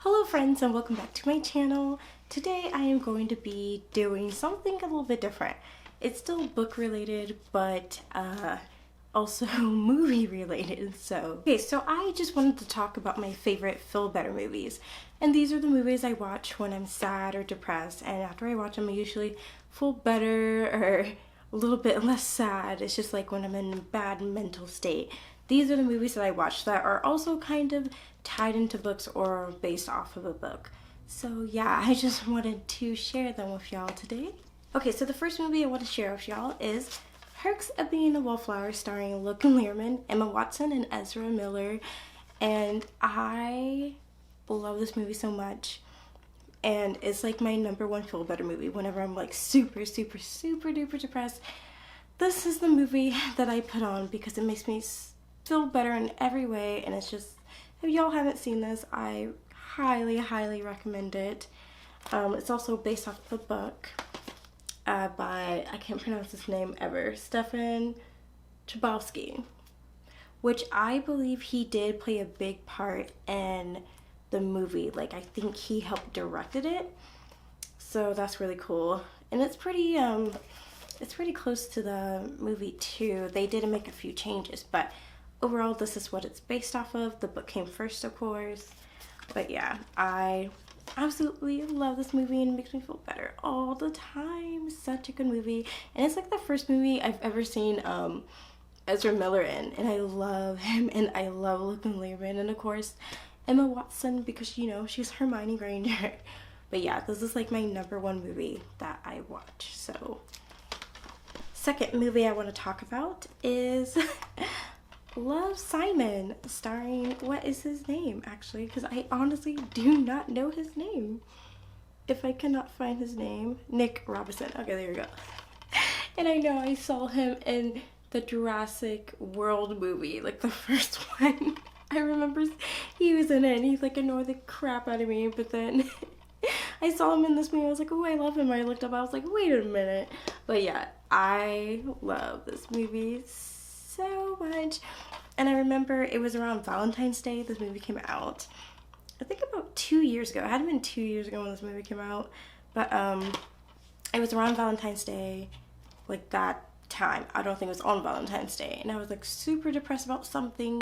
Hello friends and welcome back to my channel. Today I am going to be doing something a little bit different. It's still book related but also movie related. So I just wanted to talk about my favorite feel better movies. And these are the movies I watch when I'm sad or depressed, and after I watch them I usually feel better or a little bit less sad. It's just like when I'm in a bad mental state. These are the movies that I watch that are also kind of tied into books or based off of a book. So yeah, I just wanted to share them with y'all today. Okay, so the first movie I want to share with y'all is Perks of Being a Wallflower, starring Logan Lerman, Emma Watson, and Ezra Miller. And I love this movie so much. And it's like my number one feel better movie whenever I'm like super duper depressed. This is the movie that I put on because it makes me feel better in every way, and it's just, if y'all haven't seen this, I highly recommend it. It's also based off the book by, I can't pronounce his name ever, Stefan Chbosky, which I believe he did play a big part in the movie. Like, I think he helped directed it, so that's really cool. And it's pretty close to the movie too. They did make a few changes, but overall, this is what it's based off of. The book came first, of course. But yeah, I absolutely love this movie and it makes me feel better all the time. Such a good movie. And it's like the first movie I've ever seen Ezra Miller in. And I love him, and I love Logan Lerman, and of course Emma Watson, because you know, she's Hermione Granger. But yeah, this is like my number one movie that I watch. So second movie I want to talk about is Love, Simon, starring, what is his name actually, because I honestly do not know his name. If I cannot find his name, Nick Robinson. Okay, there we go. And I know I saw him in the Jurassic World movie, like the first one. I remember he was in it and he's like annoyed the crap out of me, but then I saw him in this movie. I was like, oh, I love him. I looked up, I was like, wait a minute. But yeah, I love this movie so much. And I remember it was around Valentine's Day this movie came out. I think about 2 years ago. It had been 2 years ago when this movie came out, but it was around Valentine's Day, like that time. I don't think it was on Valentine's Day, and I was like super depressed about something,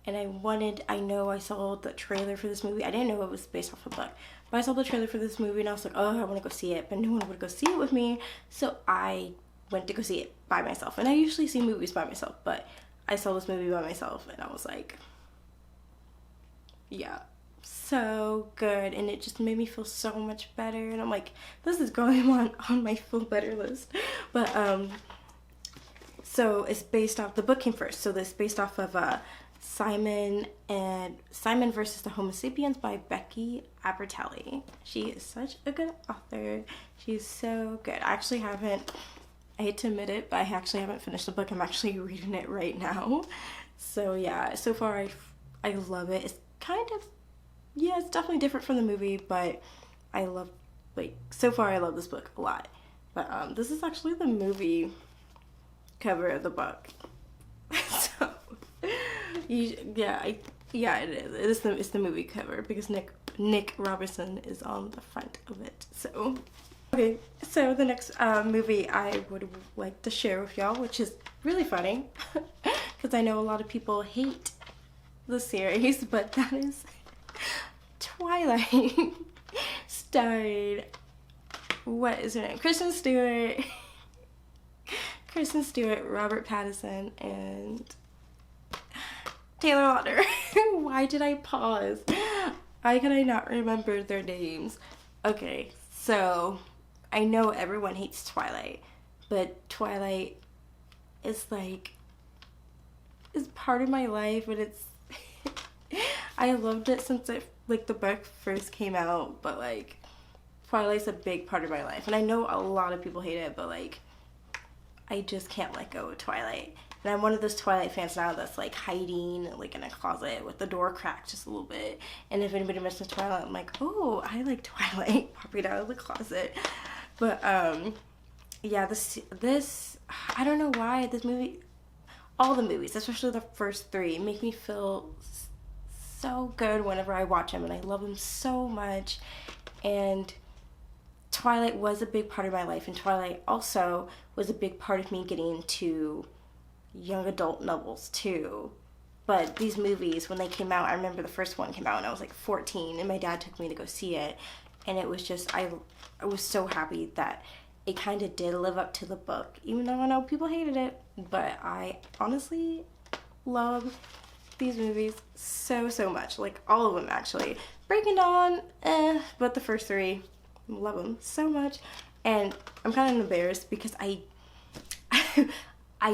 and I know I saw the trailer for this movie. I didn't know it was based off a book, but I saw the trailer for this movie and I was like, oh, I want to go see it, but no one would go see it with me, so I went to go see it by myself. And I usually see movies by myself, but I saw this movie by myself and I was like, yeah, so good. And it just made me feel so much better, and I'm like, this is going on my feel better list. But so it's based off, the book came first, so this based off of Simon versus the Homo sapiens by Becky Albertalli. She is such a good author. She's so good. I hate to admit it, but I actually haven't finished the book. I'm actually reading it right now. So yeah, so far I love it. It's kind of, yeah, it's definitely different from the movie, but I love, like, so far I love this book a lot. But this is actually the movie cover of the book. So yeah, it is. It's the movie cover because Nick Robinson is on the front of it. So okay, so the next movie I would like to share with y'all, which is really funny, because I know a lot of people hate the series, but that is Twilight, starring, what is her name? Kristen Stewart, Robert Pattinson, and Taylor Lautner. Why did I pause? Why could I not remember their names? Okay, so I know everyone hates Twilight, but Twilight is like, is part of my life, but it's I loved it since like the book first came out, but like Twilight's a big part of my life, and I know a lot of people hate it, but like I just can't let go of Twilight. And I'm one of those Twilight fans now that's like hiding like in a closet with the door cracked just a little bit. And if anybody mentions Twilight, I'm like, oh, I like Twilight, popping out of the closet. But yeah, this I don't know why this movie, all the movies, especially the first three, make me feel so good whenever I watch him, and I love him so much. And Twilight was a big part of my life, and Twilight also was a big part of me getting into young adult novels too. But these movies, when they came out, I remember the first one came out and I was like 14, and my dad took me to go see it, and it was just, I was so happy that it kind of did live up to the book, even though I know people hated it. But I honestly love these movies so much, like all of them actually. Breaking Dawn, but the first three, love them so much. And I'm kind of embarrassed because I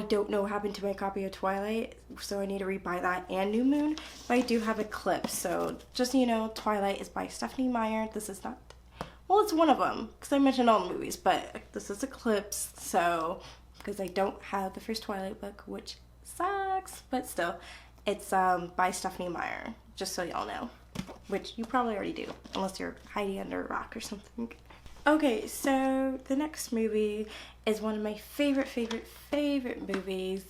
don't know what happened to my copy of Twilight, so I need to rebuy that and New Moon. But I do have Eclipse, so just so you know, Twilight is by Stephanie Meyer. This is not, well, it's one of them, because I mentioned all the movies, but this is Eclipse, so, because I don't have the first Twilight book, which sucks, but still, it's by Stephanie Meyer, just so y'all know, which you probably already do, unless you're hiding under a rock or something. Okay, so the next movie is one of my favorite movies,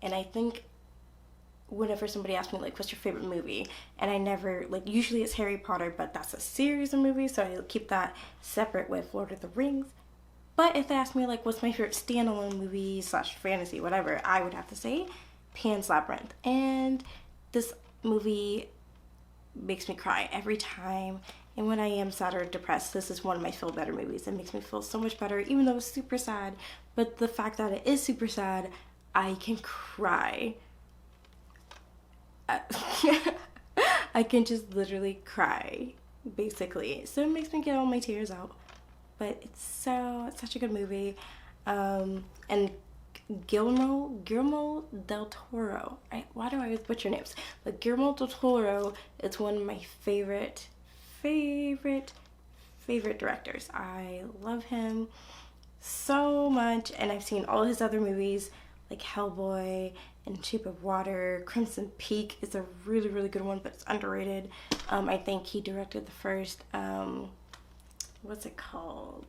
and I think whenever somebody asks me, like, what's your favorite movie, and I never, like, usually it's Harry Potter, but that's a series of movies, so I keep that separate with Lord of the Rings. But if they ask me, like, what's my favorite standalone movie / fantasy, whatever, I would have to say Pan's Labyrinth. And this movie makes me cry every time. And when I am sad or depressed, this is one of my feel better movies. It makes me feel so much better, even though it's super sad. But the fact that it is super sad, I can cry. I can just literally cry, basically. So it makes me get all my tears out. But it's such a good movie. And Guillermo del Toro. Why do I always butcher names? But Guillermo del Toro is one of my favorite directors. I love him so much, and I've seen all his other movies like Hellboy and Shape of Water. Crimson Peak is a really good one, but it's underrated. I think he directed the first what's it called?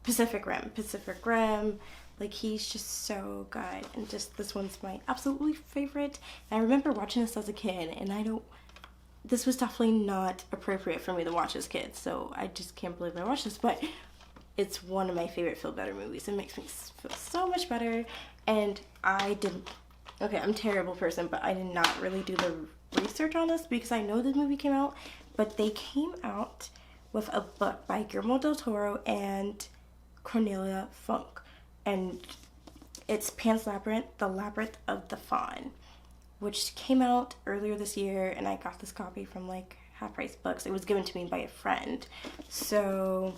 Pacific Rim. Like, he's just so good, and just this one's my absolutely favorite. And I remember watching this as a kid, and this was definitely not appropriate for me to watch as kids, so I just can't believe I watched this, but it's one of my favorite feel better movies. It makes me feel so much better. And I'm a terrible person, but I did not really do the research on this because I know the movie came out, but they came out with a book by Guillermo del Toro and Cornelia Funk, and it's Pan's Labyrinth, The Labyrinth of the Fawn, which came out earlier this year, and I got this copy from like Half Price Books. It was given to me by a friend, so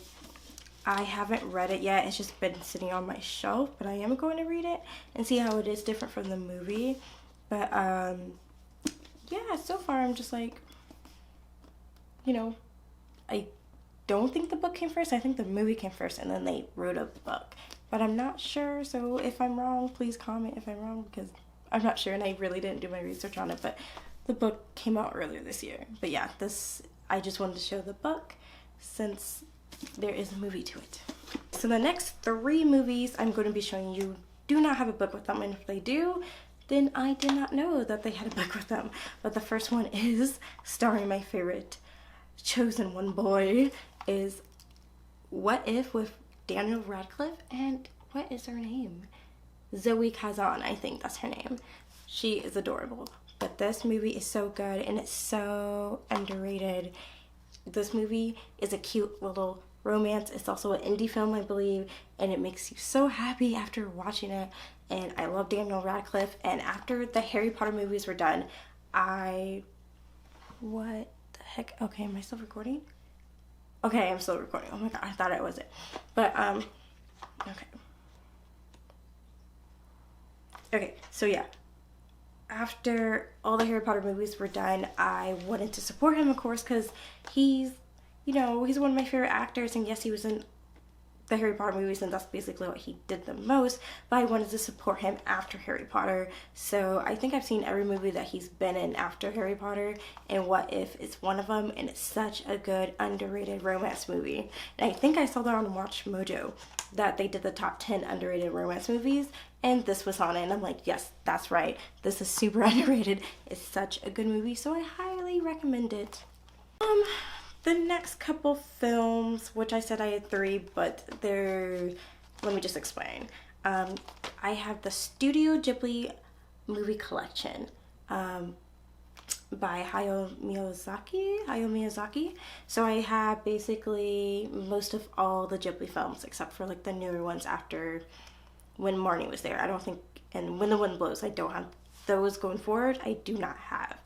I haven't read it yet. It's just been sitting on my shelf, but I am going to read it and see how it is different from the movie. But yeah, so far I'm just like, I don't think the book came first. I think the movie came first, and then they wrote a book. But I'm not sure, so if I'm wrong, please comment if I'm wrong, because I'm not sure, and I really didn't do my research on it, but the book came out earlier this year. But yeah, I just wanted to show the book since there is a movie to it. So the next 3 movies I'm going to be showing you do not have a book with them, and if they do, then I did not know that they had a book with them. But the first one is starring my favorite chosen one boy, is What If with Daniel Radcliffe, and what is her name? Zoe Kazan, I think that's her name. She is adorable. But this movie is so good, and it's so underrated. This movie is a cute little romance. It's also an indie film, I believe, and it makes you so happy after watching it. And I love Daniel Radcliffe, and after the Harry Potter movies were done, what the heck? Okay, am I still recording? Okay, I'm still recording. Oh my god, I thought I wasn't. But, okay. Okay, so yeah. After all the Harry Potter movies were done, I wanted to support him, of course, because he's one of my favorite actors, and yes, he was in the Harry Potter movies, and that's basically what he did the most, but I wanted to support him after Harry Potter. So I think I've seen every movie that he's been in after Harry Potter, and What If is one of them, and it's such a good underrated romance movie. And I think I saw that on Watch Mojo, that they did the top 10 underrated romance movies, and this was on it, and I'm like, yes, that's right, this is super underrated. It's such a good movie, so I highly recommend it. The next couple films, which I said I had 3, but let me just explain. I have the Studio Ghibli movie collection by Hayao Miyazaki. So I have basically most of all the Ghibli films, except for like the newer ones after when Marnie was there. I don't think, and When the Wind Blows, I don't have those going forward. I do not have.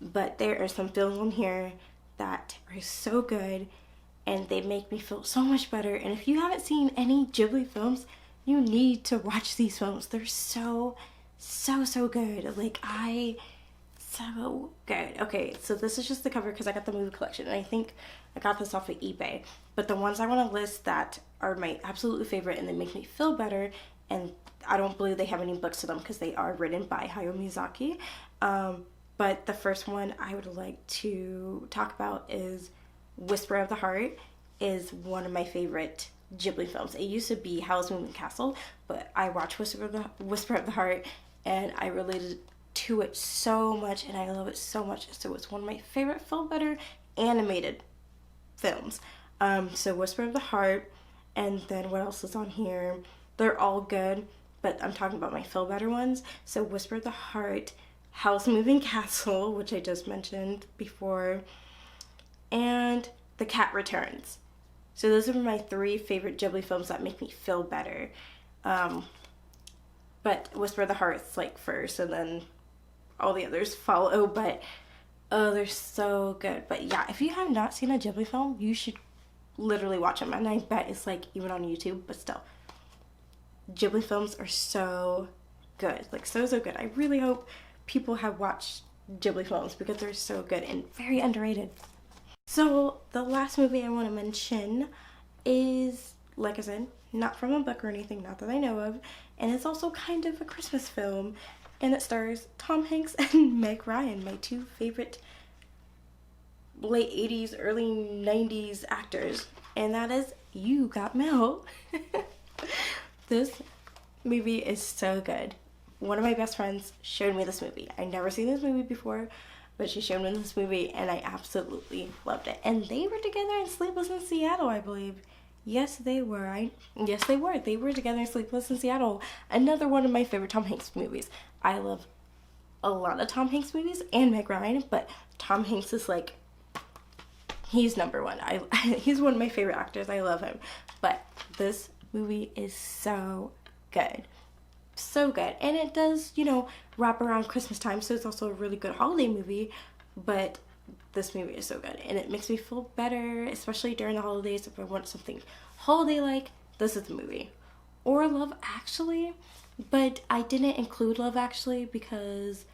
But there are some films on here that are so good, and they make me feel so much better. And if you haven't seen any Ghibli films, you need to watch these films. They're so good. Like, so good. Okay, so this is just the cover because I got the movie collection, and I think I got this off of eBay. But the ones I want to list that are my absolute favorite and they make me feel better, and I don't believe they have any books to them because they are written by Hayao Miyazaki. But the first one I would like to talk about is Whisper of the Heart. Is one of my favorite Ghibli films. It used to be Howl's Moving Castle, but I watched Whisper of the Heart, and I related to it so much, and I love it so much. So it's one of my favorite feel better animated films. So Whisper of the Heart, and then what else is on here? They're all good, but I'm talking about my feel better ones. So Whisper of the Heart, Howl's Moving Castle, which I just mentioned before, and The Cat Returns. So those are my 3 favorite Ghibli films that make me feel better. But Whisper of the Heart's like first, and then all the others follow, but oh, they're so good. But yeah, if you have not seen a Ghibli film, you should literally watch them, and I bet it's like even on YouTube, but still. Ghibli films are so good, like so good. I really hope people have watched Ghibli films because they're so good and very underrated. So the last movie I want to mention is, like I said, not from a book or anything, not that I know of, and it's also kind of a Christmas film, and it stars Tom Hanks and Meg Ryan, my 2 favorite late 80s, early 90s actors, and that is You Got Mail. This movie is so good. One of my best friends showed me this movie. I'd never seen this movie before, but she showed me this movie, and I absolutely loved it. And they were together in Sleepless in Seattle, I believe. Yes, they were. Yes, they were. They were together in Sleepless in Seattle. Another one of my favorite Tom Hanks movies. I love a lot of Tom Hanks movies and Meg Ryan, but Tom Hanks is like, he's number one. He's one of my favorite actors. I love him. But this movie is so good. So good. And it does, wrap around Christmas time, so it's also a really good holiday movie, but this movie is so good, and it makes me feel better, especially during the holidays. If I want something holiday-like, this is the movie. Or Love Actually, but I didn't include Love Actually because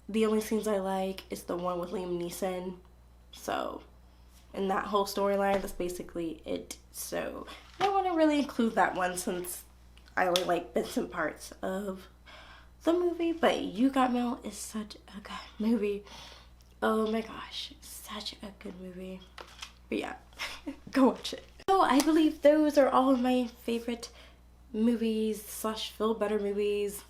the only scenes I like is the one with Liam Neeson, so in that whole storyline, that's basically it. So I don't want to really include that one since I only like bits and parts of the movie, but You Got Mail is such a good movie. Oh my gosh, such a good movie. But yeah, go watch it. So I believe those are all of my favorite movies / feel better movies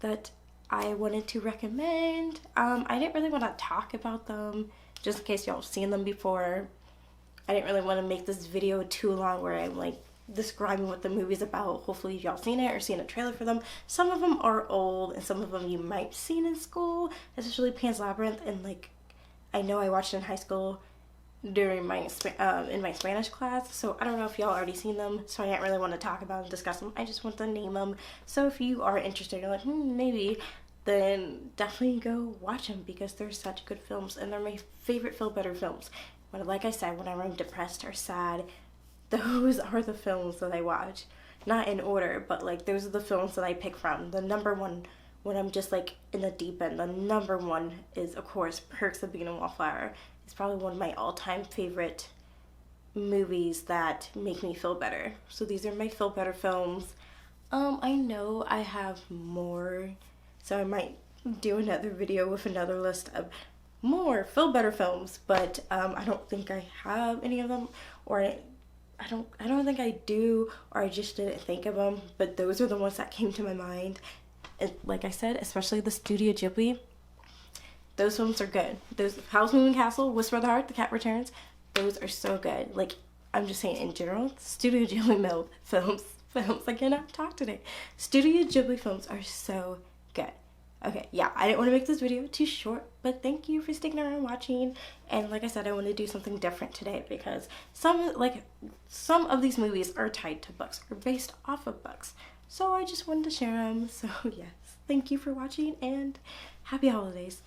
that I wanted to recommend. I didn't really want to talk about them just in case y'all have seen them before. I didn't really want to make this video too long where I'm like describing what the movie's about. Hopefully y'all seen it or seen a trailer for them. Some of them are old and some of them you might have seen in school, especially Pan's Labyrinth, and like I know I watched it in high school during my in my Spanish class, so I don't know if y'all already seen them, so I didn't really want to talk about and discuss them. I just want to name them, so if you are interested, you're like, maybe, then definitely go watch them because they're such good films, and they're my favorite feel better films. But like I said, whenever I'm depressed or sad, those are the films that I watch. Not in order, but like those are the films that I pick from. The number one, when I'm just like in the deep end, the number one is of course Perks of Being a Wallflower. It's probably one of my all-time favorite movies that make me feel better. So these are my feel better films. I know I have more, so I might do another video with another list of more feel better films, but I don't think I have any of them, or I don't think I do, or I just didn't think of them, but those are the ones that came to my mind. And like I said, especially the Studio Ghibli, those films are good. Those House Moving Castle, Whisper of the Heart, The Cat Returns, those are so good. Like, I'm just saying in general, Studio Ghibli films, I cannot talk today. Studio Ghibli films are so good. Okay, yeah, I didn't want to make this video too short, but thank you for sticking around watching. And like I said, I want to do something different today because some of these movies are tied to books or based off of books. So I just wanted to share them. So yes, thank you for watching and happy holidays.